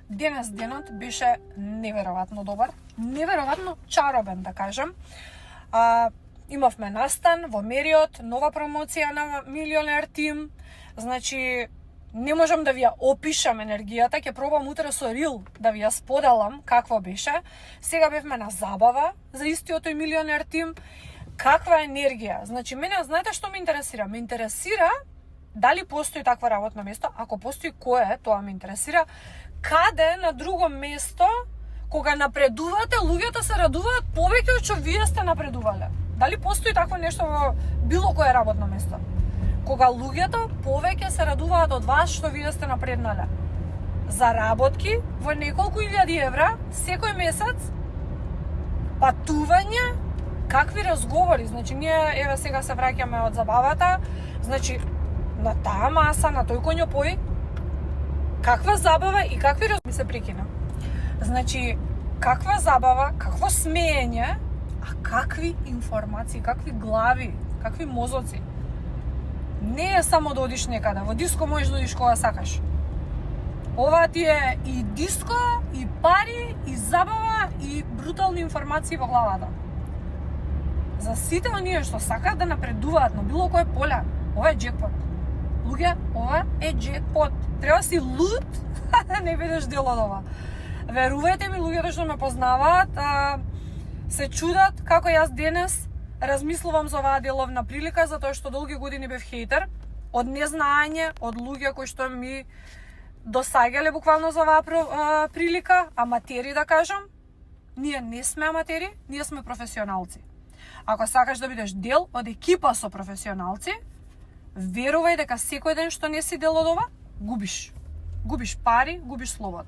Денес денот беше неверојатно добар, неверојатно чаробен, да кажам. Имавме настан во Мериот, нова промоција на Милионер Тим. Значи, не можам да ви ја опишам енергијата, ќе пробам утре со рил да ви ја споделам какво беше. Сега бевме на забава за истиот тој Милионер Тим. Каква енергија? Значи, мене, знаете што ме интересира? Ме интересира дали постои такво работно место, ако постои, кое е, тоа ме интересира. Каде на друго место, кога напредувате, луѓето се радуваат повеќе од што вие сте напредувале? Дали постои такво нешто во било кое работно место? Кога луѓето повеќе се радуваат од вас што вие сте напреднале? Заработки во неколку илјади евра секој месец, патување, какви разговори? Значи, ние еве сега се враќаме од забавата, значи на таа маса, на тој коњопој, каква забава и какви ми се прекина. Значи, каква забава, какво смеење, а какви информации, какви глави, какви мозоци. Не е само да одиш некаде, во диско можеш да одиш кога сакаш. Ова ти е и диско, и пари, и забава, и брутални информации во главата. За сите оние што сакаат да напредуваат на било кое поле, ова е джекпот. Луѓе, ова е джекпот. Треба си луд да не бидеш дел од ова. Верувајте ми, луѓето што ме познаваат, се чудат како јас денес размислувам за оваа деловна прилика, затоа што долги години бев хейтер, од незнаење, од луѓе кои што ми досаѓале буквално за оваа прилика, аматери да кажам. Ние не сме аматери, ние сме професионалци. Ако сакаш да бидеш дел од екипа со професионалци, верувај дека секој ден што не си дел од ова, губиш. Губиш пари, губиш слобода.